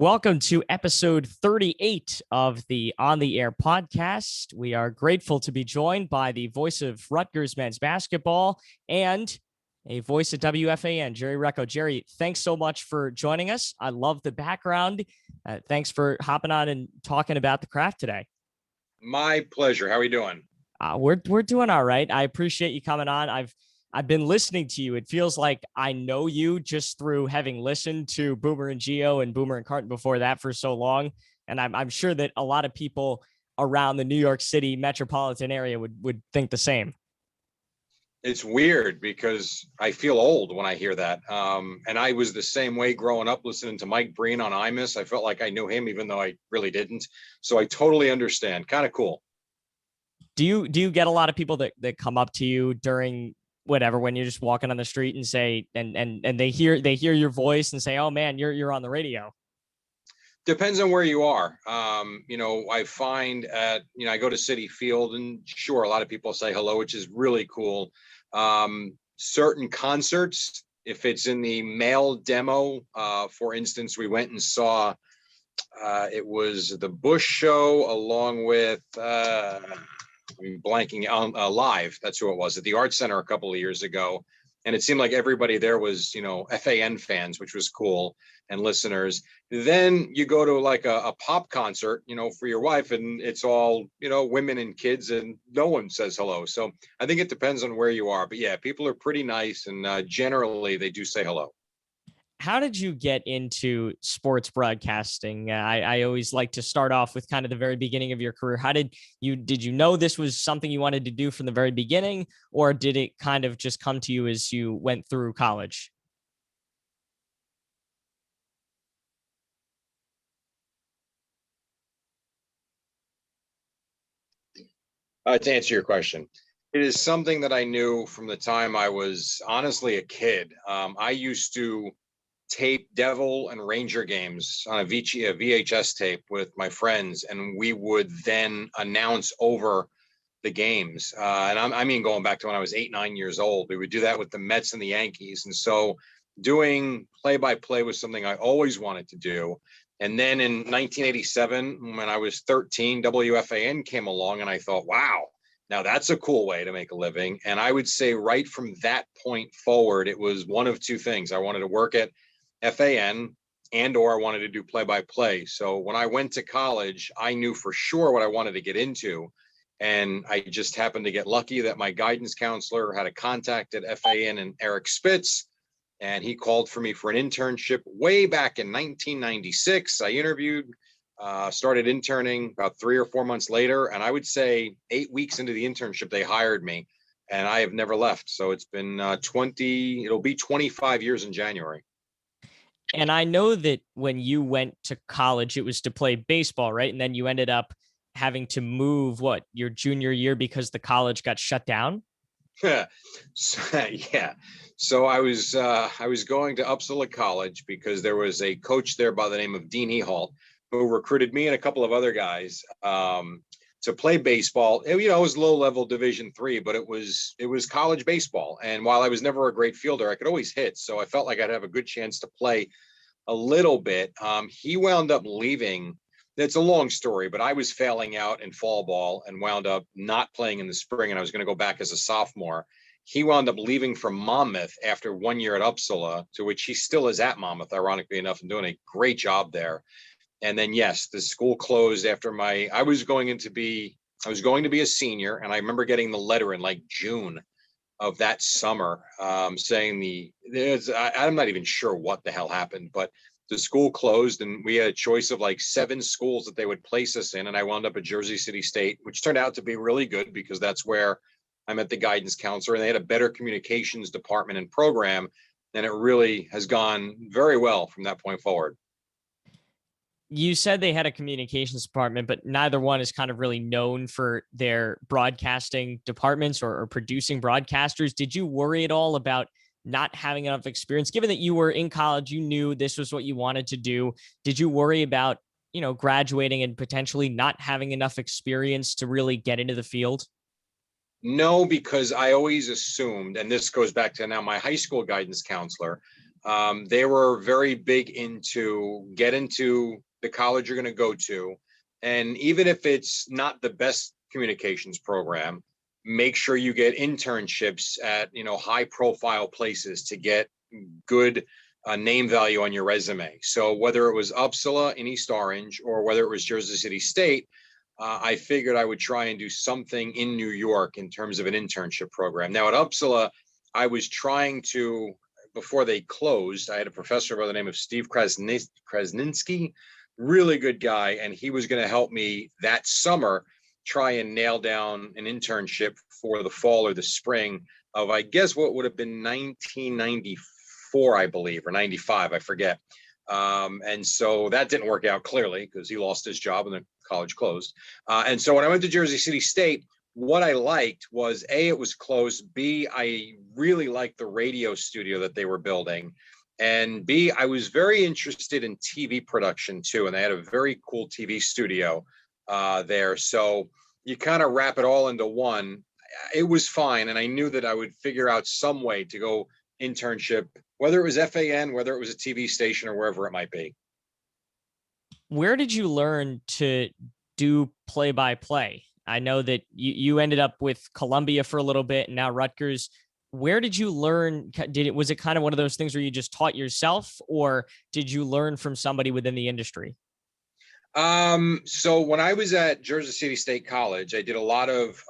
Welcome to episode 38 of the On the Air podcast. We are grateful to be joined by the voice of Rutgers men's basketball and a voice of WFAN, Jerry Recco. Jerry, thanks so much for joining us. I love the background. Thanks for hopping on and talking about the craft today. My pleasure. How are you doing? We're doing all right. I appreciate you coming on. I've been listening to you. It feels like I know you just through having listened to Boomer and Geo and Boomer and Carton before that for so long. And I'm sure that a lot of people around the New York City metropolitan area would think the same. It's weird because I feel old when I hear that. And I was the same way growing up listening to Mike Breen on IMUS. I felt like I knew him, even though I really didn't. So I totally understand. Kind of cool. Do you get a lot of people that come up to you during whatever, when you're just walking on the street and say, and they hear your voice and say, oh man, you're on the radio? Depends on where you are. I find I go to Citi Field and sure, a lot of people say hello, which is really cool. Certain concerts, if it's in the male demo, for instance, we went and saw, it was the Bush show along with, I'm blanking on Live. That's who it was at the Art Center a couple of years ago. And it seemed like everybody there was, FAN fans, which was cool, and listeners. Then you go to like a pop concert, for your wife, and it's all, women and kids, and no one says hello. So I think it depends on where you are. But yeah, people are pretty nice, and generally they do say hello. How did you get into sports broadcasting? I always like to start off with kind of the very beginning of your career. How did you know this was something you wanted to do from the very beginning, or did it kind of just come to you as you went through college? To answer your question, it is something that I knew from the time I was honestly a kid. I used to tape Devil and Ranger games on a VHS tape with my friends, and we would then announce over the games. I mean, going back to when I was 8, 9 years old, we would do that with the Mets and the Yankees. And so doing play-by-play was something I always wanted to do. And then in 1987, when I was 13, WFAN came along, and I thought, wow, now that's a cool way to make a living. And I would say right from that point forward, it was one of two things. I wanted to work at FAN or I wanted to do play-by-play. So when I went to college, I knew for sure what I wanted to get into. And I just happened to get lucky that my guidance counselor had a contact at FAN and Eric Spitz, and he called for me for an internship way back in 1996. I interviewed, started interning about 3 or 4 months later. And I would say 8 weeks into the internship, they hired me, and I have never left. So it's been it'll be 25 years in January. And I know that when you went to college, it was to play baseball, right? And then you ended up having to move your junior year because the college got shut down. Yeah. So I was going to Uppsala College because there was a coach there by the name of Dean Ehalt who recruited me and a couple of other guys to play baseball. It was low level Division III, but it was college baseball. And while I was never a great fielder, I could always hit. So I felt like I'd have a good chance to play a little bit. He wound up leaving. It's a long story, but I was failing out in fall ball and wound up not playing in the spring. And I was going to go back as a sophomore. He wound up leaving from Monmouth after 1 year at Uppsala, to which he still is at Monmouth, ironically enough, and doing a great job there. And then, yes, the school closed after I was going to be a senior. And I remember getting the letter in like June of that summer saying I'm not even sure what the hell happened, but the school closed and we had a choice of like 7 schools that they would place us in. And I wound up at Jersey City State, which turned out to be really good because that's where I met the guidance counselor, and they had a better communications department and program. And it really has gone very well from that point forward. You said they had a communications department, but neither one is kind of really known for their broadcasting departments or producing broadcasters. Did you worry at all about not having enough experience, given that you were in college, you knew this was what you wanted to do? Did you worry about, graduating and potentially not having enough experience to really get into the field? No, because I always assumed, and this goes back to now my high school guidance counselor, They were very big into get into the college you're going to go to. And even if it's not the best communications program, make sure you get internships at, high profile places to get good name value on your resume. So whether it was Uppsala in East Orange or whether it was Jersey City State, I figured I would try and do something in New York in terms of an internship program. Now at Uppsala, I was trying to, before they closed, I had a professor by the name of Steve Krasninsky, really good guy, and he was going to help me that summer try and nail down an internship for the fall or the spring of, I guess, what would have been 1994, I believe, or 95, I forget. And so that didn't work out clearly because he lost his job and the college closed. And so when I went to Jersey City State, what I liked was A, it was close. B, I really liked the radio studio that they were building. And B, I was very interested in TV production too. And they had a very cool TV studio there. So you kind of wrap it all into one. It was fine. And I knew that I would figure out some way to go internship, whether it was FAN, whether it was a TV station or wherever it might be. Where did you learn to do play-by-play? I know that you ended up with Columbia for a little bit and now Rutgers. Where did you learn? Was it kind of one of those things where you just taught yourself, or did you learn from somebody within the industry? So when I was at Jersey City State College, I did a lot of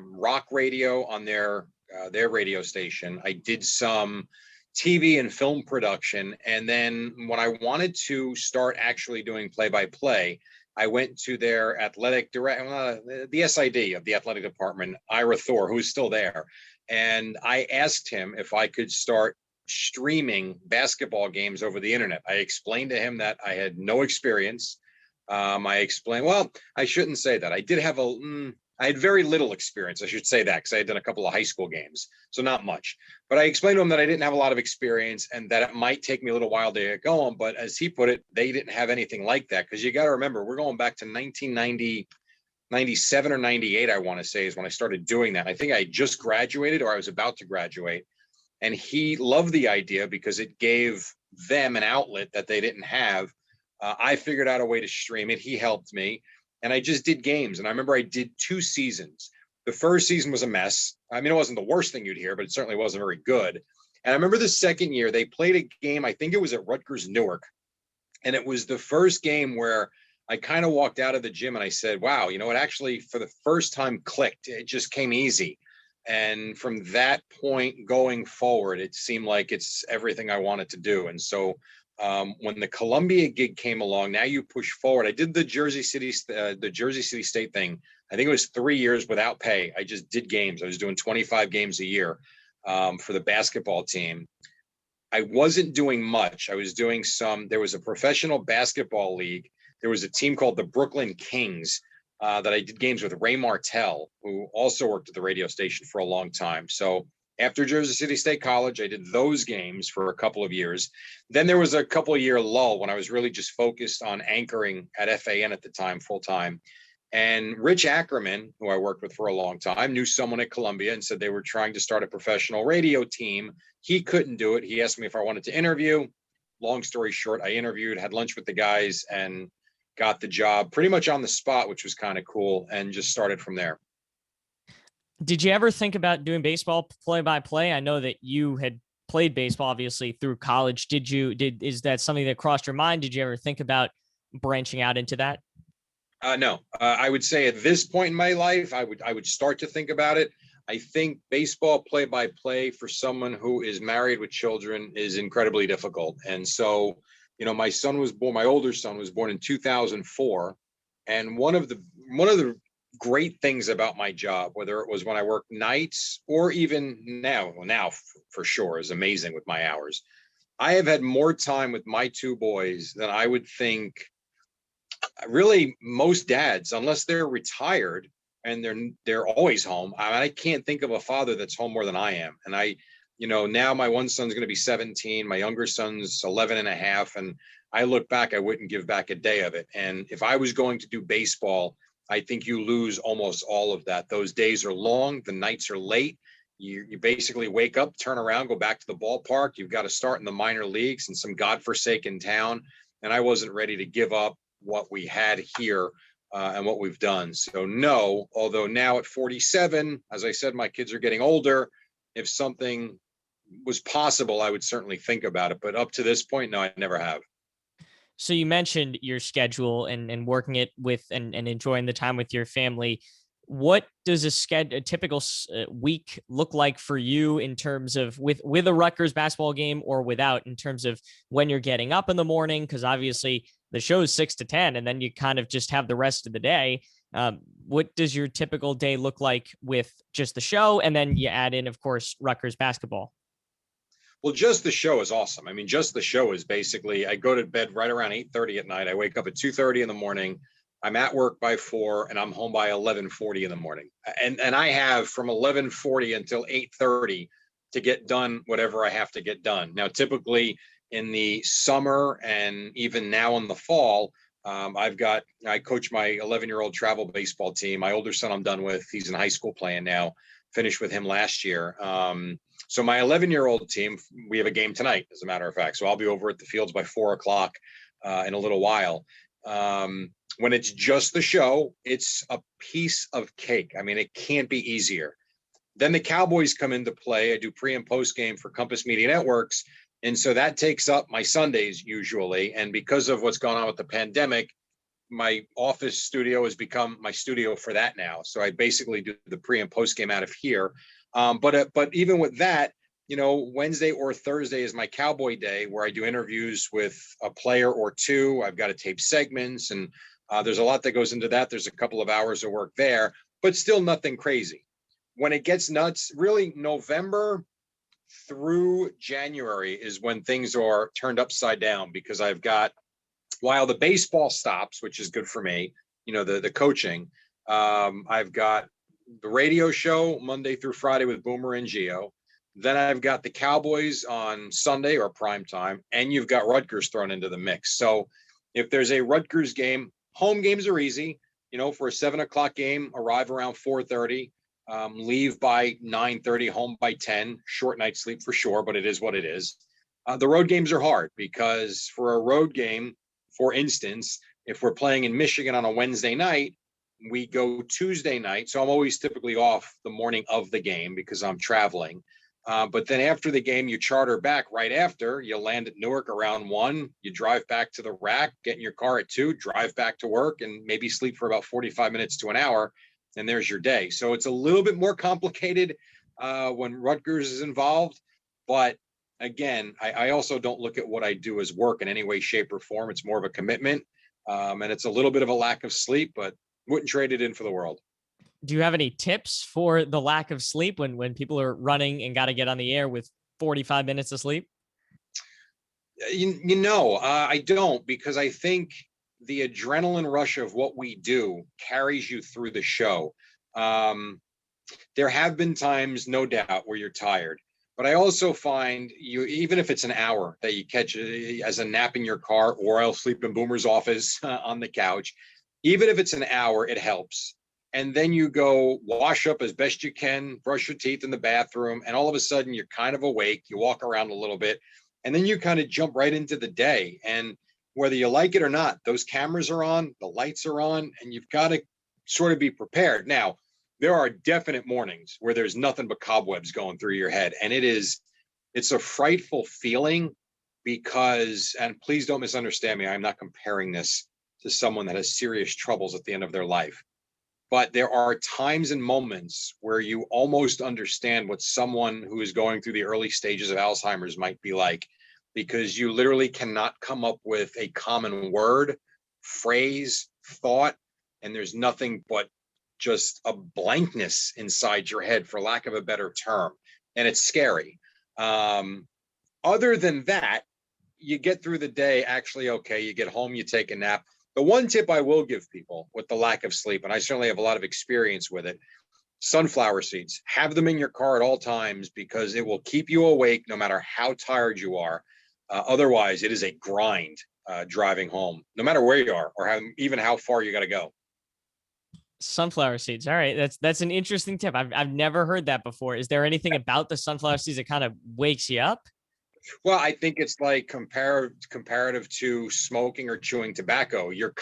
rock radio on their radio station. I did some TV and film production. And then when I wanted to start actually doing play-by-play, I went to their athletic the SID of the athletic department, Ira Thor, who is still there. And I asked him if I could start streaming basketball games over the internet. I explained to him that I had no experience. I explained, well, I shouldn't say that. I had very little experience. I should say that because I had done a couple of high school games, so not much. But I explained to him that I didn't have a lot of experience and that it might take me a little while to get going. But as he put it, they didn't have anything like that, because you got to remember, we're going back to 1990, 97 or 98, I want to say, is when I started doing that. I think I just graduated or I was about to graduate. And he loved the idea because it gave them an outlet that they didn't have. I figured out a way to stream it. He helped me. And I just did games. And I remember I did 2 seasons. The first season was a mess. I mean, it wasn't the worst thing you'd hear, but it certainly wasn't very good. And I remember the second year they played a game, I think it was at Rutgers, Newark. And it was the first game where I kind of walked out of the gym and I said, wow, it actually for the first time clicked. It just came easy. And from that point going forward, it seemed like it's everything I wanted to do. And so when the Columbia gig came along, now you push forward. I did the Jersey City State thing. I think it was 3 years without pay. I just did games. I was doing 25 games a year for the basketball team. I wasn't doing much. I was doing there was a professional basketball league. There was a team called the Brooklyn Kings that I did games with Ray Martell, who also worked at the radio station for a long time. So after Jersey City State College, I did those games for a couple of years. Then there was a couple of year lull when I was really just focused on anchoring at FAN at the time, full time. And Rich Ackerman, who I worked with for a long time, knew someone at Columbia and said they were trying to start a professional radio team. He couldn't do it. He asked me if I wanted to interview. Long story short, I interviewed, had lunch with the guys, and got the job pretty much on the spot, which was kind of cool, and just started from there. Did you ever think about doing baseball play-by-play? I know that you had played baseball, obviously, through college. Is that something that crossed your mind? Did you ever think about branching out into that? No, I would say at this point in my life, I would start to think about it. I think baseball play-by-play for someone who is married with children is incredibly difficult. And so, my my older son was born in 2004. And one of the great things about my job, whether it was when I worked nights or even now for sure, is amazing with my hours. I have had more time with my 2 boys than I would think really most dads, unless they're retired and they're always home. I can't think of a father that's home more than I am. And now my one son's going to be 17, my younger son's 11 and a half. And I look back, I wouldn't give back a day of it. And if I was going to do baseball, I think you lose almost all of that. Those days are long. The nights are late. You basically wake up, turn around, go back to the ballpark. You've got to start in the minor leagues in some godforsaken town. And I wasn't ready to give up what we had here and what we've done. So no, although now at 47, as I said, my kids are getting older. If something was possible, I would certainly think about it. But up to this point, no, I never have. So you mentioned your schedule and working it with and enjoying the time with your family. What does a typical week look like for you in terms of with a Rutgers basketball game or without, in terms of when you're getting up in the morning? Because obviously the show is 6 to 10, and then you kind of just have the rest of the day. What does your typical day look like with just the show? And then you add in, of course, Rutgers basketball. Well, just the show is awesome. I mean, just the show is basically, I go to bed right around 8:30 at night. I wake up at 2:30 in the morning. I'm at work by 4 and I'm home by 11:40 in the morning. And I have from 11:40 until 8:30 to get done whatever I have to get done. Now, typically in the summer and even now in the fall, I coach my 11-year-old travel baseball team. My older son I'm done with. He's in high school playing now. Finished with him last year. So my 11-year-old team, we have a game tonight, as a matter of fact. So I'll be over at the fields by 4 o'clock in a little while. When it's just the show, it's a piece of cake. I mean, it can't be easier. Then the Cowboys come into play. I do pre and post game for Compass Media Networks. And so that takes up my Sundays usually. And because of what's going on with the pandemic, my office studio has become my studio for that now. So I basically do the pre and post game out of here. But even with that, Wednesday or Thursday is my Cowboy day where I do interviews with a player or two. I've got to tape segments, and there's a lot that goes into that. There's a couple of hours of work there, but still nothing crazy. When it gets nuts, really November through January is when things are turned upside down, because I've got, while the baseball stops, which is good for me, the coaching, I've got the radio show Monday through Friday with Boomer and Geo. Then I've got the Cowboys on Sunday or prime time, and you've got Rutgers thrown into the mix. So if there's a Rutgers game, home games are easy. For a 7 o'clock game, arrive around 4:30, leave by 9:30, home by 10. Short night's sleep for sure, but it is what it is. The road games are hard because for a road game, for instance, if we're playing in Michigan on a Wednesday night, we go Tuesday night. So I'm always typically off the morning of the game because I'm traveling. But then after the game, you charter back right after. You land at Newark around 1. You drive back to the rack, get in your car at 2, drive back to work, and maybe sleep for about 45 minutes to an hour. And there's your day. So it's a little bit more complicated when Rutgers is involved. But again, I also don't look at what I do as work in any way, shape, or form. It's more of a commitment. And it's a little bit of a lack of sleep, but wouldn't trade it in for the world. Do you have any tips for the lack of sleep when people are running and got to get on the air with 45 minutes of sleep? I don't, because I think the adrenaline rush of what we do carries you through the show. There have been times, no doubt, where you're tired. But I also find you, even if it's an hour that you catch as a nap in your car, or I'll sleep in Boomer's office on the couch, even if it's an hour, it helps. And then you go wash up as best you can, brush your teeth in the bathroom, and all of a sudden you're kind of awake. You walk around a little bit, and then you kind of jump right into the day. And whether you like it or not, those cameras are on, the lights are on, and you've got to sort of be prepared. Now, there are definite mornings where there's nothing but cobwebs going through your head. And it's a frightful feeling because, and please don't misunderstand me, I'm not comparing this to someone that has serious troubles at the end of their life. But there are times and moments where you almost understand what someone who is going through the early stages of Alzheimer's might be like, because you literally cannot come up with a common word, phrase, thought, and there's nothing but just a blankness inside your head, for lack of a better term. And it's scary. Other than that, you get through the day actually okay. You get home, you take a nap. The one tip I will give people with the lack of sleep, and I certainly have a lot of experience with it, sunflower seeds. Have them in your car at all times because it will keep you awake no matter how tired you are. Otherwise, it is a grind driving home, no matter where you are or even how far you got to go. Sunflower seeds. All right. That's an interesting tip. I've never heard that before. Is there anything about the sunflower seeds that kind of wakes you up? Well, I think it's like comparative to smoking or chewing tobacco. Your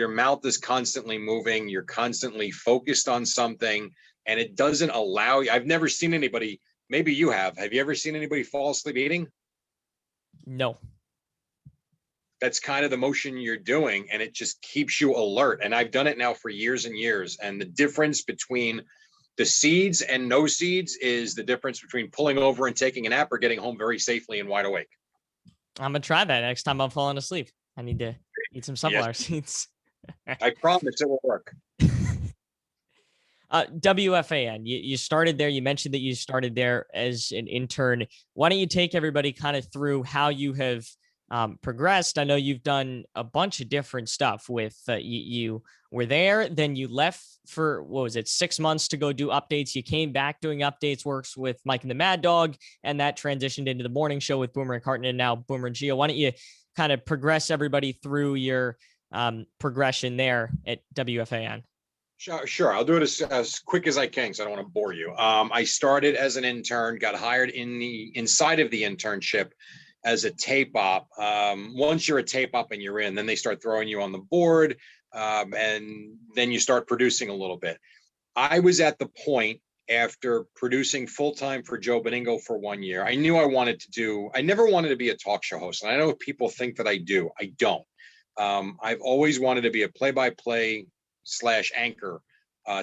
mouth is constantly moving. You're constantly focused on something, and it doesn't allow you. I've never seen anybody, maybe you have. Have you ever seen anybody fall asleep eating? No. That's kind of the motion you're doing, and it just keeps you alert. And I've done it now for years and years. And the difference between the seeds and no seeds is the difference between pulling over and taking a nap or getting home very safely and wide awake. I'm gonna try that next time I'm falling asleep. I need to eat some Yes, sunflower seeds. I promise it will work. WFAN, you started there. You mentioned that you started there as an intern. Why don't you take everybody kind of through how you have progressed? I know you've done a bunch of different stuff with you were there, then you left for, what was it, 6 months to go do updates. You came back doing updates, works with Mike and the Mad Dog, and that transitioned into the morning show with Boomer and Carton and now Boomer and Gio. Why don't you kind of progress everybody through your progression there at WFAN? Sure. I'll do it as quick as I can because I don't want to bore you. I started as an intern, got hired inside of the internship as a tape op. Once you're a tape op and you're in, then they start throwing you on the board, and then you start producing a little bit. I was at the point after producing full-time for Joe Beningo for 1 year. I knew I never wanted to be a talk show host. And I know people think that I do. I don't. I've always wanted to be a play-by-play / anchor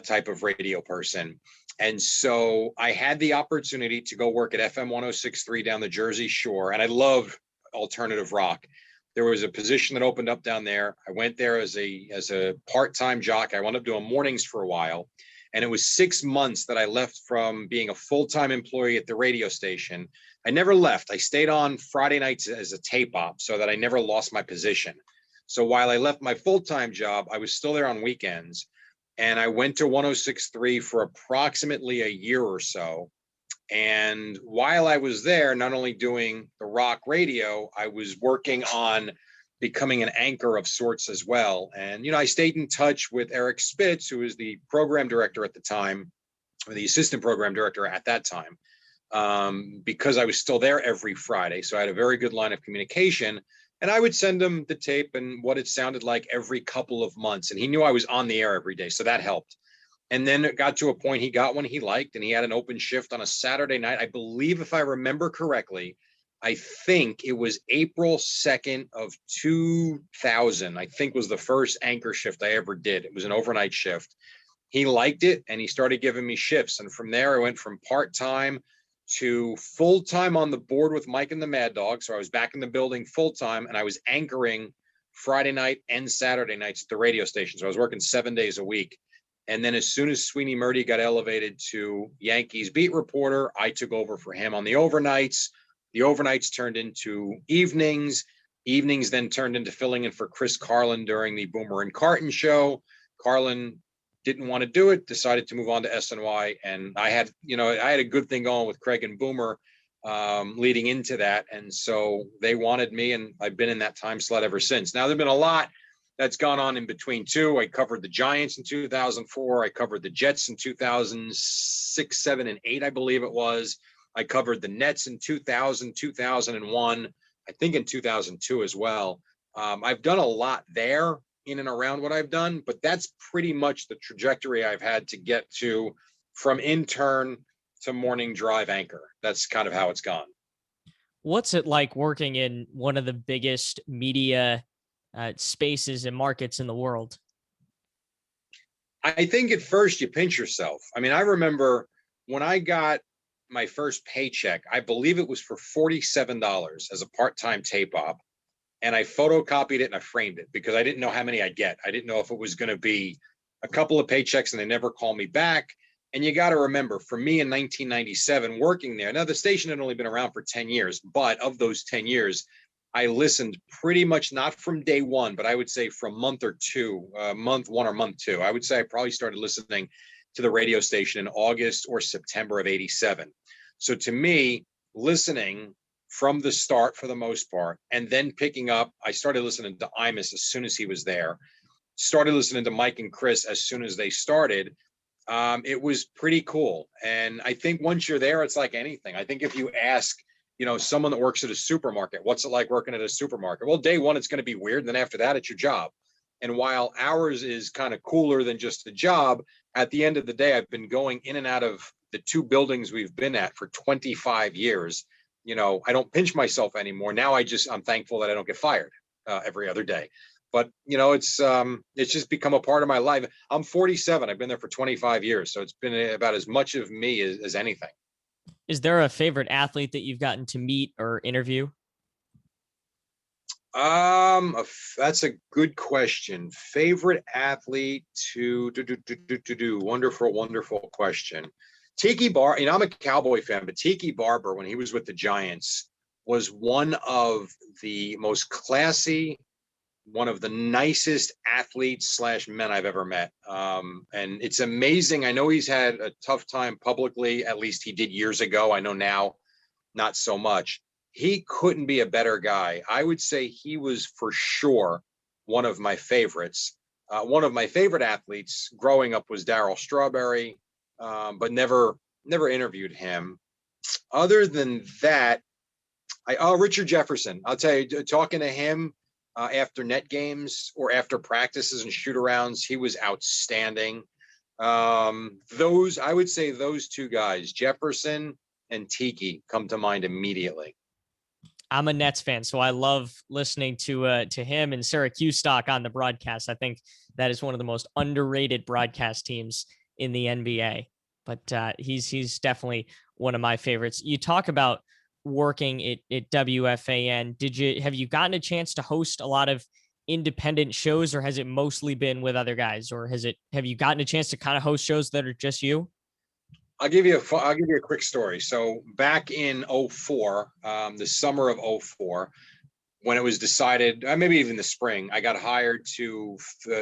type of radio person. And so I had the opportunity to go work at FM 106.3 down the Jersey Shore. And I love alternative rock. There was a position that opened up down there. I went there as a part-time jock. I wound up doing mornings for a while. And it was 6 months that I left from being a full-time employee at the radio station. I never left. I stayed on Friday nights as a tape op so that I never lost my position. So while I left my full-time job, I was still there on weekends. And I went to 106.3 for approximately a year or so. And while I was there, not only doing the rock radio, I was working on becoming an anchor of sorts as well. And, I stayed in touch with Eric Spitz, who was the program director at the time, or the assistant program director at that time, because I was still there every Friday. So I had a very good line of communication. And I would send him the tape and what it sounded like every couple of months. And he knew I was on the air every day. So that helped. And then it got to a point he got one he liked, and he had an open shift on a Saturday night. I believe, if I remember correctly, I think it was April 2nd of 2000, I think was the first anchor shift I ever did. It was an overnight shift. He liked it, and he started giving me shifts. And from there, I went from part-time to full-time on the board with Mike and the Mad Dog. So I was back in the building full-time, and I was anchoring Friday night and Saturday nights at the radio station. So I was working 7 days a week. And then as soon as Sweeney Murdy got elevated to Yankees beat reporter, I took over for him on the overnights. The overnights turned into evenings. Evenings then turned into filling in for Chris Carlin during the Boomer and Carton show. Carlin didn't want to do it, decided to move on to SNY. And I had a good thing going with Craig and Boomer leading into that. And so they wanted me, and I've been in that time slot ever since. Now, there's been a lot that's gone on in between too. I covered the Giants in 2004. I covered the Jets in 2006, 7, and 8, I believe it was. I covered the Nets in 2000, 2001, I think in 2002 as well. I've done a lot there in and around what I've done, but that's pretty much the trajectory I've had to get to from intern to morning drive anchor. That's kind of how it's gone. What's it like working in one of the biggest media spaces and markets in the world? I think at first you pinch yourself. I mean, I remember when I got my first paycheck, I believe it was for $47 as a part-time tape op. And I photocopied it and I framed it because I didn't know how many I'd get. I didn't know if it was going to be a couple of paychecks and they never call me back. And you got to remember, for me in 1997, working there, now the station had only been around for 10 years, but of those 10 years, I listened pretty much not from day one, but I would say from month 1 or month 2. I would say I probably started listening to the radio station in August or September of 87. So to me, listening from the start for the most part, and then picking up, I started listening to Imus as soon as he was there. started listening to Mike and Chris as soon as they started. It was pretty cool. And I think once you're there, it's like anything. I think if you ask, someone that works at a supermarket, what's it like working at a supermarket? Well, day one, it's going to be weird. And then after that, it's your job. And while ours is kind of cooler than just a job, at the end of the day, I've been going in and out of the two buildings we've been at for 25 years. I don't pinch myself anymore. Now I'm thankful that I don't get fired every other day. But it's just become a part of my life. I'm 47. I've been there for 25 years, so it's been about as much of me as anything. Is there a favorite athlete that you've gotten to meet or interview? That's a good question. Favorite athlete to do. Wonderful question. Tiki Bar. I'm a Cowboy fan, but Tiki Barber, when he was with the Giants, was one of the most classy, one of the nicest athletes / men I've ever met. And it's amazing. I know he's had a tough time publicly, at least he did years ago. I know now, not so much. He couldn't be a better guy. I would say he was for sure one of my favorites. One of my favorite athletes growing up was Darryl Strawberry, but never interviewed him. Other than that, Richard Jefferson. I'll tell you, talking to him after net games or after practices and shoot-arounds, he was outstanding. I would say those two guys, Jefferson and Tiki, come to mind immediately. I'm a Nets fan, so I love listening to him and Syracuse stock on the broadcast. I think that is one of the most underrated broadcast teams in the NBA. But he's definitely one of my favorites. You talk about working at WFAN. Have you gotten a chance to host a lot of independent shows, or has it mostly been with other guys, or have you gotten a chance to kind of host shows that are just you? I'll give you a quick story. So back in 2004, the summer of 2004, when it was decided, maybe even the spring, I got hired to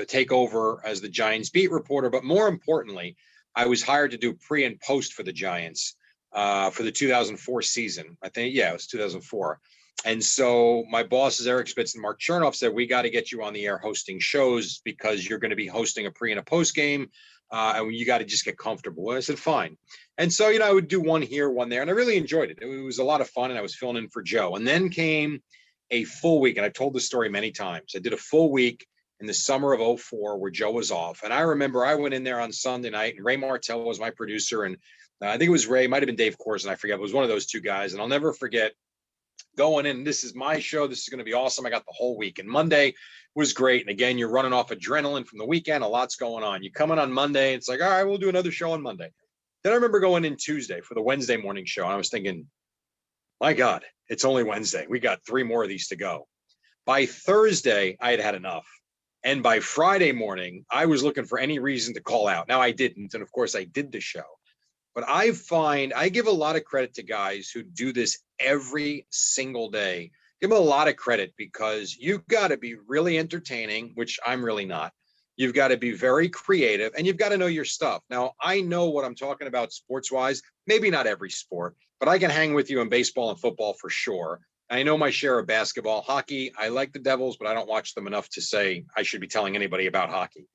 take over as the Giants beat reporter. But more importantly, I was hired to do pre and post for the Giants for the 2004 season. I think, it was 2004. And so my bosses, Eric Spitz and Mark Chernoff, said, we got to get you on the air hosting shows because you're going to be hosting a pre and a post game. And you got to just get comfortable. I said, fine. And so, I would do one here, one there. And I really enjoyed it. It was a lot of fun. And I was filling in for Joe. And then came a full week. And I've told this story many times. I did a full week in the summer of 2004 where Joe was off. And I remember I went in there on Sunday night, and Ray Martell was my producer. And I think it was Ray, might have been Dave Corson, I forget. It was one of those two guys. And I'll never forget going in. This is my show. This is going to be awesome. I got the whole week. And Monday was great. And again, you're running off adrenaline from the weekend. A lot's going on. You come in on Monday. It's like, all right, we'll do another show on Monday. Then I remember going in Tuesday for the Wednesday morning show. And I was thinking, my God, it's only Wednesday. We got 3 more of these to go. By Thursday, I had had enough. And by Friday morning, I was looking for any reason to call out. Now I didn't. And of course I did the show. But I give a lot of credit to guys who do this every single day. Give them a lot of credit because you've got to be really entertaining, which I'm really not. You've got to be very creative, and you've got to know your stuff. Now, I know what I'm talking about sports-wise, maybe not every sport, but I can hang with you in baseball and football for sure. I know my share of basketball. Hockey, I like the Devils, but I don't watch them enough to say I should be telling anybody about hockey.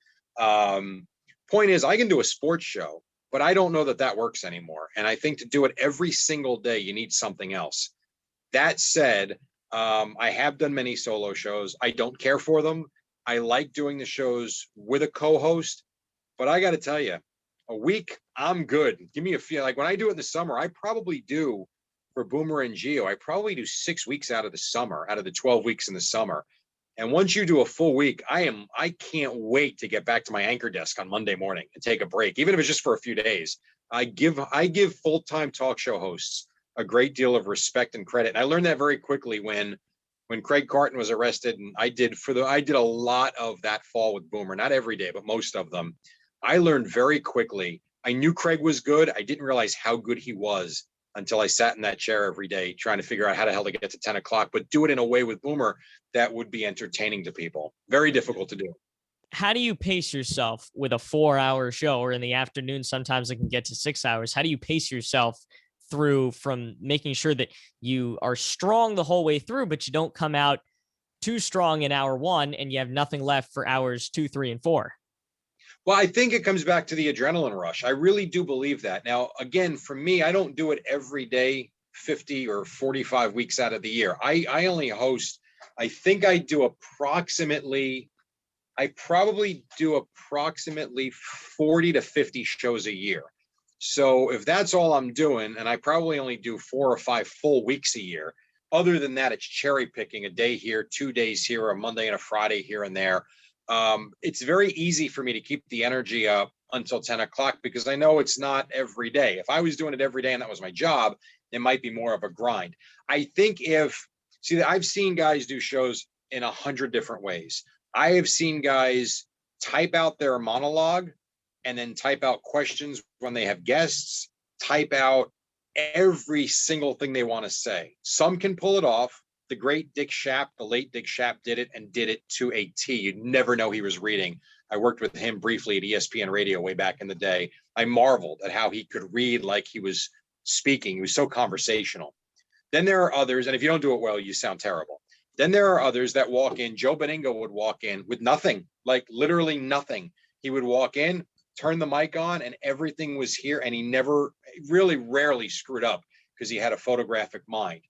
Point is, I can do a sports show, but I don't know that works anymore. And I think to do it every single day, you need something else. That said, I have done many solo shows. I don't care for them. I like doing the shows with a co-host, but I got to tell you, a week, I'm good. Give me a feel. Like when I do it in the summer, I probably do for Boomer and Geo, I probably do 6 weeks out of the summer, out of the 12 weeks in the summer. And once you do a full week, I can't wait to get back to my anchor desk on Monday morning and take a break, even if it's just for a few days. I give full-time talk show hosts a great deal of respect and credit. And I learned that very quickly when Craig Carton was arrested, and I did a lot of that fall with Boomer, not every day, but most of them. I learned very quickly. I knew Craig was good. I didn't realize how good he was until I sat in that chair every day trying to figure out how the hell to get to 10 o'clock, but do it in a way with Boomer that would be entertaining to people. Very difficult to do. How do you pace yourself with a 4-hour show, or in the afternoon, sometimes it can get to 6 hours? How do you pace yourself through from making sure that you are strong the whole way through, but you don't come out too strong in hour one and you have nothing left for hours 2, 3, and 4. Well, I think it comes back to the adrenaline rush. I really do believe that. Now, again, for me, I don't do it every day, 50 or 45 weeks out of the year. I only host, I think I probably do approximately 40 to 50 shows a year. So if that's all I'm doing, and I probably only do 4 or 5 full weeks a year, other than that, it's cherry picking, a day here, 2 days here, a Monday and a Friday here and there. It's very easy for me to keep the energy up until 10 o'clock because I know it's not every day. If I was doing it every day and that was my job, it might be more of a grind. I think I've seen guys do shows in 100 different ways. I have seen guys type out their monologue and then type out questions when they have guests, type out every single thing they want to say. Some can pull it off. The great Dick Schaap, the late Dick Schaap did it and did it to a T. You'd never know he was reading. I worked with him briefly at ESPN Radio way back in the day. I marveled at how he could read like he was speaking. He was so conversational. Then there are others, and if you don't do it well, you sound terrible. Then there are others that walk in. Joe Beningo would walk in with nothing, like literally nothing. He would walk in, turn the mic on, and everything was here. And he never, really rarely screwed up because he had a photographic mind.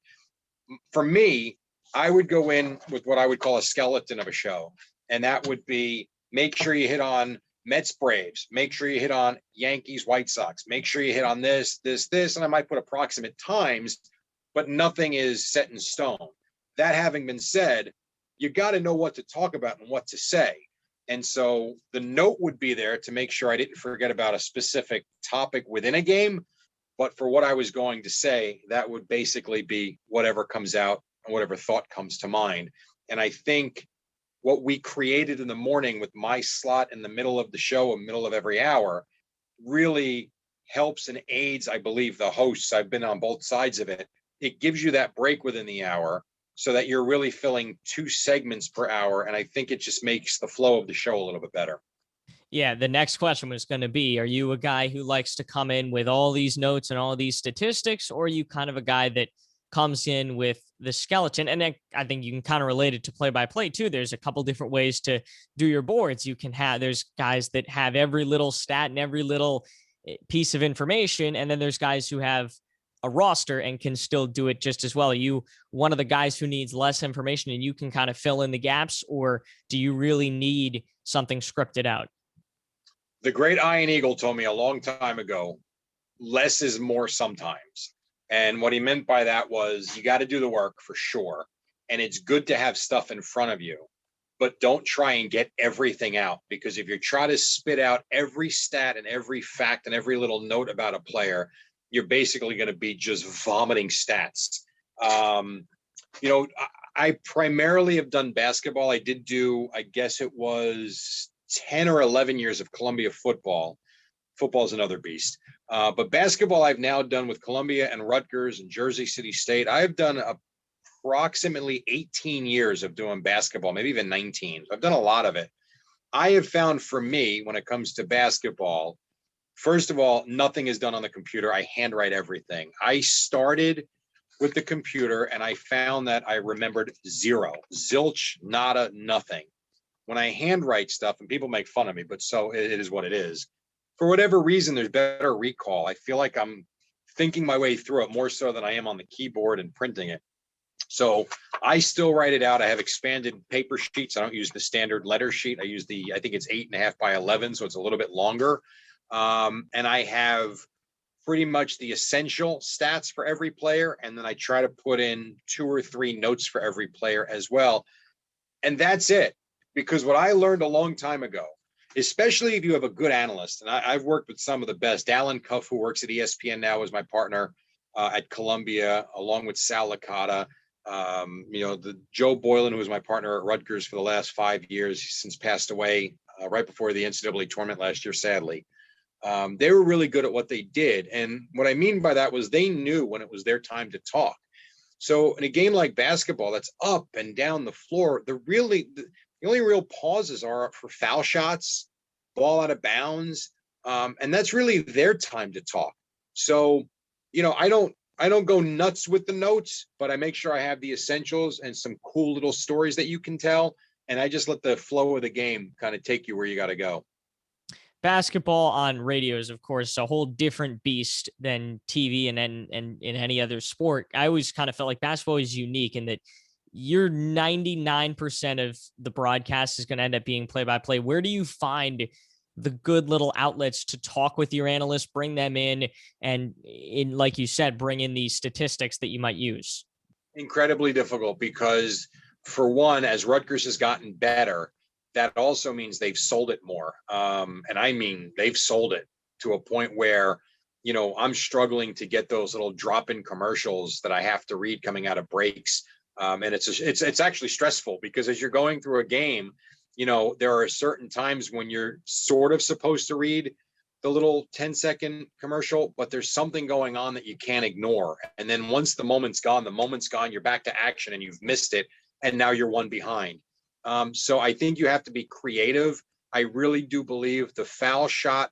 For me, I would go in with what I would call a skeleton of a show. And that would be make sure you hit on Mets Braves, make sure you hit on Yankees White Sox, make sure you hit on this, and I might put approximate times, but nothing is set in stone. That having been said, you got to know what to talk about and what to say. And so the note would be there to make sure I didn't forget about a specific topic within a game. But for what I was going to say, that would basically be whatever comes out and whatever thought comes to mind. And I think what we created in the morning with my slot in the middle of the show, in the middle of every hour, really helps and aids, I believe, the hosts. I've been on both sides of it. It gives you that break within the hour so that you're really filling 2 segments per hour. And I think it just makes the flow of the show a little bit better. Yeah, the next question was going to be, are you a guy who likes to come in with all these notes and all these statistics, or are you kind of a guy that comes in with the skeleton? And then I think you can kind of relate it to play-by-play too. There's a couple different ways to do your boards. There's guys that have every little stat and every little piece of information. And then there's guys who have a roster and can still do it just as well. Are you one of the guys who needs less information and you can kind of fill in the gaps, or do you really need something scripted out? The great Iron Eagle told me a long time ago, less is more sometimes. And what he meant by that was you got to do the work for sure. And it's good to have stuff in front of you, but don't try and get everything out, because if you try to spit out every stat and every fact and every little note about a player, you're basically going to be just vomiting stats. I primarily have done basketball. I did do, I guess it was 10 or 11 years of Columbia football. Football is another beast. But basketball I've now done with Columbia and Rutgers and Jersey City State. I've done approximately 18 years of doing basketball, maybe even 19. I've done a lot of it. I have found for me, when it comes to basketball, first of all, nothing is done on the computer. I handwrite everything. I started with the computer and I found that I remembered zero, zilch, nada, nothing. When I handwrite stuff, and people make fun of me, but so it is what it is. For whatever reason, there's better recall. I feel like I'm thinking my way through it more so than I am on the keyboard and printing it. So I still write it out. I have expanded paper sheets. I don't use the standard letter sheet. I use I think it's 8.5 by 11, so it's a little bit longer. And I have pretty much the essential stats for every player. And then I try to put in 2 or 3 notes for every player as well. And that's it. Because what I learned a long time ago, especially if you have a good analyst, and I've worked with some of the best. Alan Cuff, who works at ESPN now, is my partner at Columbia, along with Sal Licata. The Joe Boylan, who was my partner at Rutgers for the last 5 years, he's since passed away right before the NCAA tournament last year, sadly. They were really good at what they did. And what I mean by that was they knew when it was their time to talk. So in a game like basketball, that's up and down the floor, the only real pauses are for foul shots, ball out of bounds, and that's really their time to talk. So, I don't I don't go nuts with the notes, but I make sure I have the essentials and some cool little stories that you can tell. And I just let the flow of the game kind of take you where you got to go. Basketball on radio is, of course, a whole different beast than TV and in any other sport. I always kind of felt like basketball is unique in that you're 99% of the broadcast is going to end up being play by play. Where do you find the good little outlets to talk with your analysts, bring them in, and like you said, bring in these statistics that you might use? Incredibly difficult because, for one, as Rutgers has gotten better, that also means they've sold it more. And I mean, they've sold it to a point where, I'm struggling to get those little drop-in commercials that I have to read coming out of breaks. And it's actually stressful because as you're going through a game, there are certain times when you're sort of supposed to read the little 10-second commercial, but there's something going on that you can't ignore. And then once the moment's gone, you're back to action and you've missed it. And now you're one behind. So I think you have to be creative. I really do believe the foul shot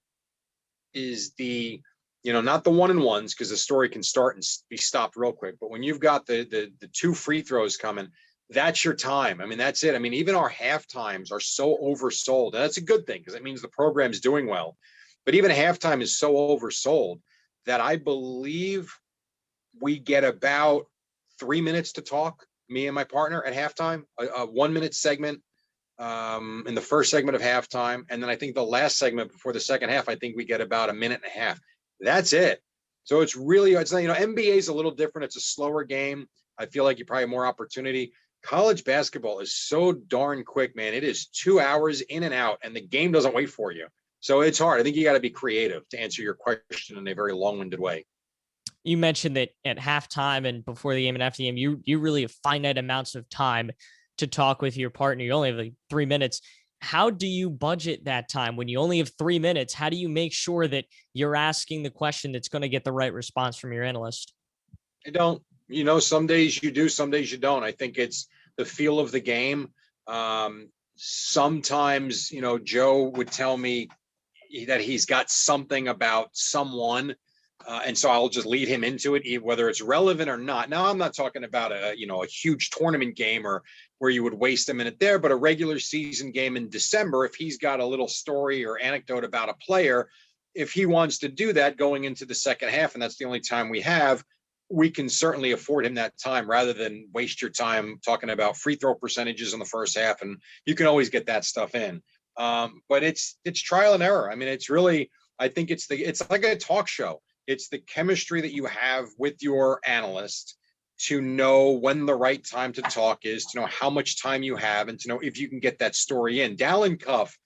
is not the 1-and-1s, because the story can start and be stopped real quick. But when you've got the 2 free throws coming, that's your time. I mean, that's it. I mean, even our half times are so oversold. And that's a good thing because it means the program's doing well. But even halftime is so oversold that I believe we get about 3 minutes to talk, me and my partner, at halftime, a 1-minute segment in the first segment of halftime. And then I think the last segment before the second half, I think we get about a minute and a half. That's it. So it's not, NBA is a little different. It's a slower game. I feel like you probably have more opportunity. College basketball is so darn quick, man. It is 2 hours in and out, and the game doesn't wait for you. So it's hard. I think you got to be creative to answer your question in a very long-winded way. You mentioned that at halftime and before the game and after the game, you really have finite amounts of time to talk with your partner. You only have like 3 minutes. How do you budget that time when you only have 3 minutes? How do you make sure that you're asking the question that's going to get the right response from your analyst? I don't. Some days you do, some days you don't. I think it's the feel of the game. Sometimes, Joe would tell me that he's got something about someone. And so I'll just lead him into it, whether it's relevant or not. Now, I'm not talking about a huge tournament game or where you would waste a minute there, but a regular season game in December, if he's got a little story or anecdote about a player, if he wants to do that going into the second half, and that's the only time we have, we can certainly afford him that time rather than waste your time talking about free throw percentages in the first half. And you can always get that stuff in. But it's trial and error. I mean, it's really, I think it's like a talk show. It's the chemistry that you have with your analyst to know when the right time to talk is, to know how much time you have, and to know if you can get that story in. Dallin Cuff,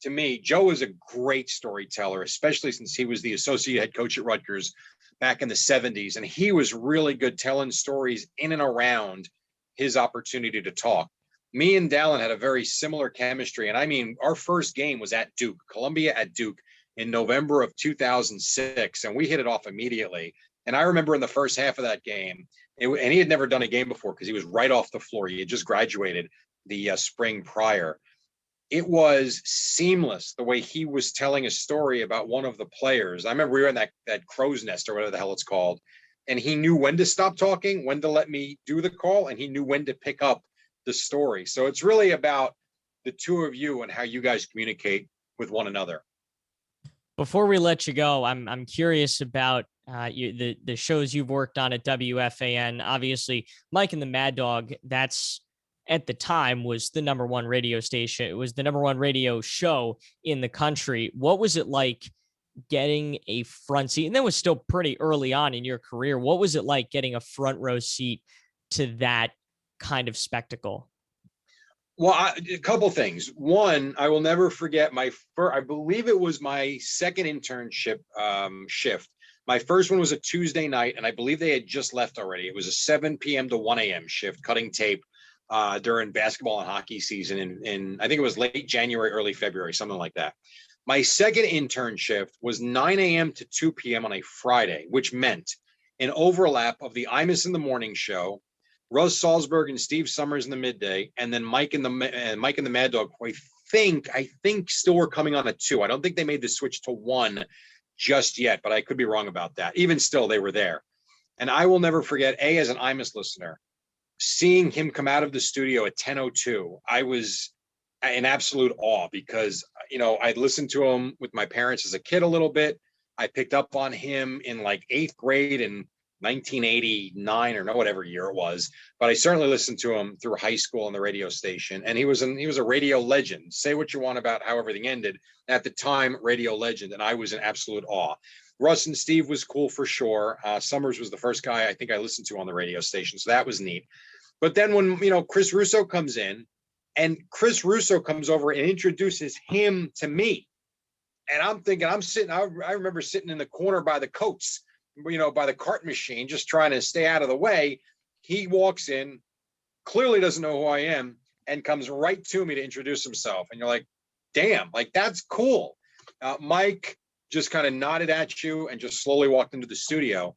to me, Joe is a great storyteller, especially since he was the associate head coach at Rutgers back in the 70s. And he was really good telling stories in and around his opportunity to talk. Me and Dallin had a very similar chemistry. And I mean, our first game was at Duke, Columbia at Duke, in November of 2006. And we hit it off immediately. And I remember in the first half of that game, and he had never done a game before because he was right off the floor. He had just graduated the spring prior. It was seamless the way he was telling a story about one of the players. I remember we were in that crow's nest or whatever the hell it's called. And he knew when to stop talking, when to let me do the call, and he knew when to pick up the story. So it's really about the two of you and how you guys communicate with one another. Before we let you go, I'm curious about the shows you've worked on at WFAN. Obviously, Mike and the Mad Dog, that's at the time was the number one radio station. It was the number one radio show in the country. What was it like getting a front seat? And that was still pretty early on in your career. What was it like getting a front row seat to that kind of spectacle? Well, a couple things. One, I will never forget I believe it was my second internship shift. My first one was a Tuesday night, and I believe they had just left already. It was a 7 p.m. to 1 a.m. shift, cutting tape during basketball and hockey season in I think it was late January, early February, something like that. My second intern shift was 9 a.m. to 2 p.m. on a Friday, which meant an overlap of the Imus in the morning show, Russ Salzberg and Steve Summers in the midday, and then Mike and the Mad Dog, I think still were coming on at 2. I don't think they made the switch to 1 just yet, but I could be wrong about that. Even still, they were there. And I will never forget, as an IMUS listener, seeing him come out of the studio at 10:02, I was in absolute awe because, I'd listened to him with my parents as a kid a little bit. I picked up on him in like 8th grade in 1989 or no, whatever year it was. But I certainly listened to him through high school on the radio station. And he was a radio legend. Say what you want about how everything ended. At the time, radio legend. And I was in absolute awe. Russ and Steve was cool for sure. Summers was the first guy I think I listened to on the radio station. So that was neat. But then when, Chris Russo comes in, and Chris Russo comes over and introduces him to me. And I'm thinking, I remember sitting in the corner by the coats, by the cart machine, just trying to stay out of the way. He walks in, clearly doesn't know who I am, and comes right to me to introduce himself. And you're like, damn, like that's cool. Mike just kind of nodded at you and just slowly walked into the studio.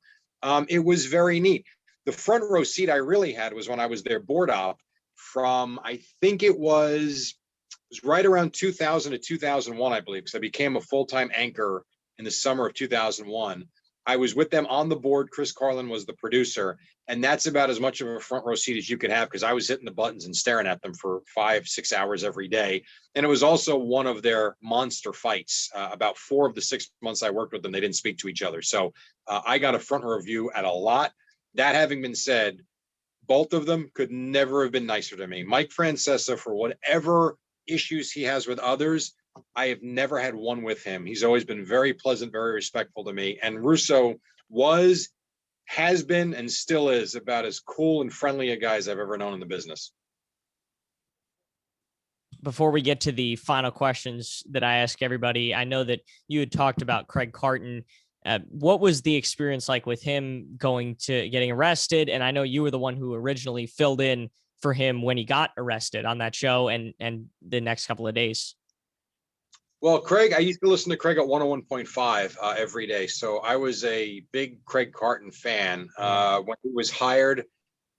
It was very neat. The front row seat I really had was when I was their board op from, I think it was right around 2000 to 2001, I believe, because I became a full-time anchor in the summer of 2001. I was with them on the board. Chris Carlin was the producer, and that's about as much of a front row seat as you could have because I was hitting the buttons and staring at them for 5-6 hours every day. And it was also one of their monster fights. About 4 of the 6 months I worked with them, they didn't speak to each other. So I got a front row view at a lot. That having been said, both of them could never have been nicer to me. Mike Francesa, for whatever issues he has with others, I have never had one with him. He's always been very pleasant, very respectful to me. And Russo has been, and still is about as cool and friendly a guy as I've ever known in the business. Before we get to the final questions that I ask everybody, I know that you had talked about Craig Carton. What was the experience like with him getting arrested? And I know you were the one who originally filled in for him when he got arrested on that show and the next couple of days. Well, Craig, I used to listen to Craig at 101.5 every day. So I was a big Craig Carton fan. When he was hired,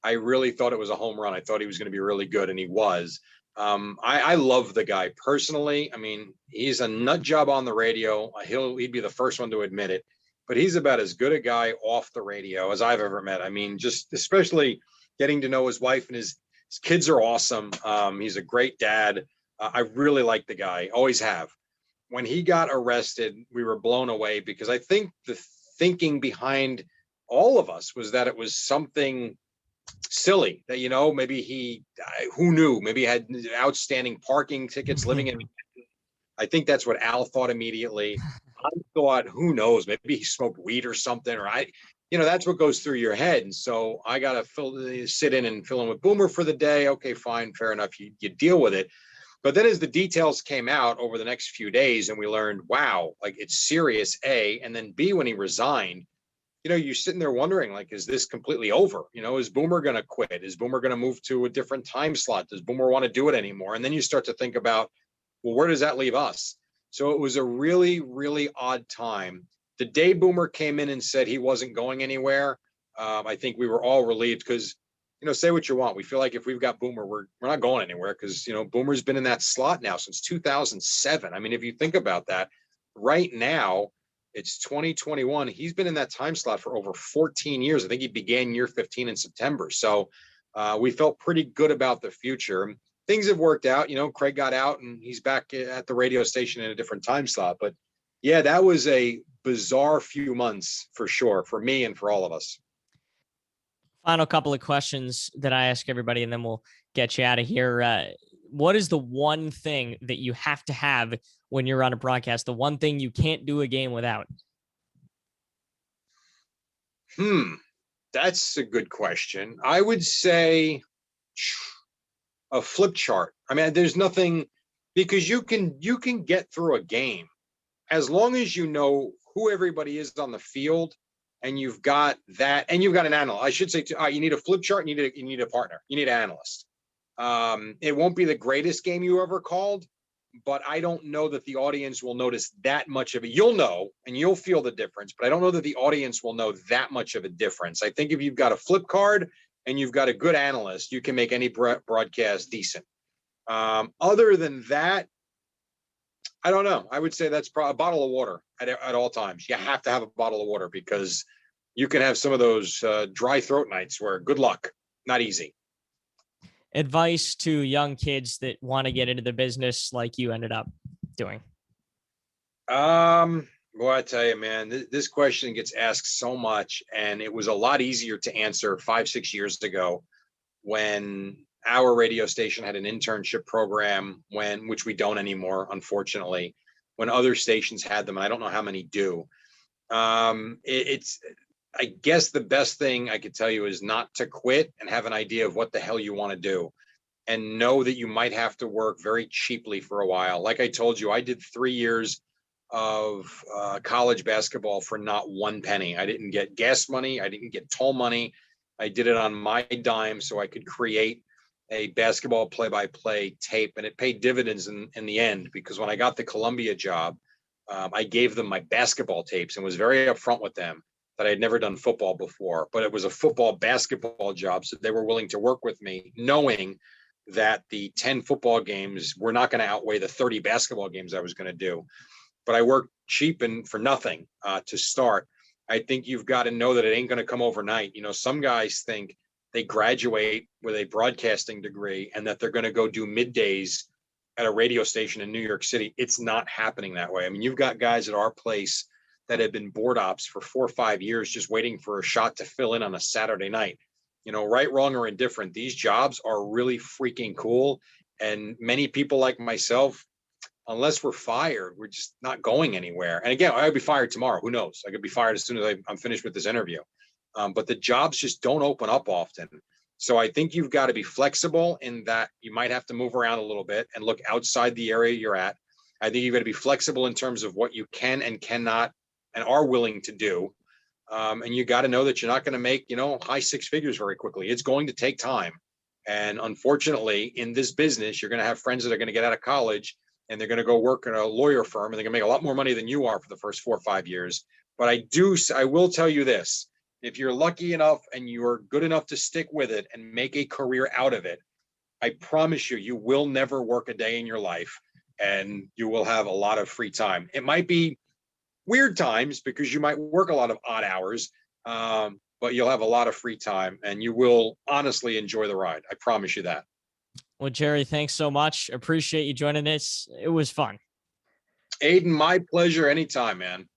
I really thought it was a home run. I thought he was going to be really good, and he was. I love the guy personally. I mean, he's a nut job on the radio. He'd be the first one to admit it, but he's about as good a guy off the radio as I've ever met. I mean, just especially getting to know his wife, and his kids are awesome. He's a great dad. I really like the guy, always have. When he got arrested, we were blown away because I think the thinking behind all of us was that it was something silly that, maybe who knew, maybe he had outstanding parking tickets living in. I think that's what Al thought immediately. I thought, who knows, maybe he smoked weed or something, or that's what goes through your head. And so I got to sit in and fill in with Boomer for the day. Okay, fine, fair enough. You deal with it. But then as the details came out over the next few days and we learned, wow, like it's serious, A, and then B, when he resigned, you're sitting there wondering, like, is this completely over? Is Boomer going to quit? Is Boomer going to move to a different time slot? Does Boomer want to do it anymore? And then you start to think about, well, where does that leave us? So it was a really, really odd time. The day Boomer came in and said he wasn't going anywhere, I think we were all relieved because, say what you want. We feel like if we've got Boomer, we're not going anywhere because, Boomer's been in that slot now since 2007. I mean, if you think about that, right now, it's 2021. He's been in that time slot for over 14 years. I think he began year 15 in September. So we felt pretty good about the future. Things have worked out. Craig got out and he's back at the radio station in a different time slot. But yeah, that was a bizarre few months for sure, for me and for all of us. Final couple of questions that I ask everybody, and then we'll get you out of here. What is the one thing that you have to have when you're on a broadcast? The one thing you can't do a game without? That's a good question. I would say a flip chart. I mean, there's nothing, because you can get through a game as long as you know who everybody is on the field. And you've got that, and you've got an analyst. I should say, you need a flip chart. And you need a partner. You need an analyst. It won't be the greatest game you ever called, but I don't know that the audience will notice that much of it. You'll know, and you'll feel the difference, but I don't know that the audience will know that much of a difference. I think if you've got a flip card and you've got a good analyst, you can make any broadcast decent. Other than that, I don't know. I would say that's probably a bottle of water at all times. You have to have a bottle of water because you can have some of those dry throat nights where good luck, not easy. Advice to young kids that want to get into the business like you ended up doing? Well, I tell you, man, this question gets asked so much, and it was a lot easier to answer 5, 6 years ago when our radio station had an internship program, which we don't anymore, unfortunately, when other stations had them, and I don't know how many do. It's I guess the best thing I could tell you is not to quit and have an idea of what the hell you want to do, and know that you might have to work very cheaply for a while. Like I told you, I did 3 years of college basketball for not one penny. I didn't get gas money. I didn't get toll money. I did it on my dime so I could create a basketball play-by-play tape, and it paid dividends in the end, because when I got the Columbia job, I gave them my basketball tapes and was very upfront with them that I had never done football before, but it was a football basketball job. So they were willing to work with me, knowing that the 10 football games were not going to outweigh the 30 basketball games I was going to do. But I worked cheap and for nothing to start. I think you've got to know that it ain't going to come overnight. You know, some guys think they graduate with a broadcasting degree and that they're going to go do middays at a radio station in New York City. It's not happening that way. I mean, you've got guys at our place that have been board ops for 4 or 5 years, just waiting for a shot to fill in on a Saturday night. You know, right, wrong, or indifferent, these jobs are really freaking cool. And many people like myself, unless we're fired, we're just not going anywhere. And again, I could be fired tomorrow. Who knows? I could be fired as soon as I'm finished with this interview. But the jobs just don't open up often. So I think you've got to be flexible in that you might have to move around a little bit and look outside the area you're at. I think you've got to be flexible in terms of what you can and cannot and are willing to do. And you got to know that you're not going to make, high 6 figures very quickly. It's going to take time. And unfortunately, in this business, you're going to have friends that are going to get out of college and they're going to go work in a lawyer firm and they're going to make a lot more money than you are for the first 4 or 5 years. But I will tell you this. If you're lucky enough and you're good enough to stick with it and make a career out of it, I promise you, you will never work a day in your life and you will have a lot of free time. It might be weird times because you might work a lot of odd hours, but you'll have a lot of free time and you will honestly enjoy the ride. I promise you that. Well, Jerry, thanks so much. Appreciate you joining us. It was fun. Aiden, my pleasure anytime, man.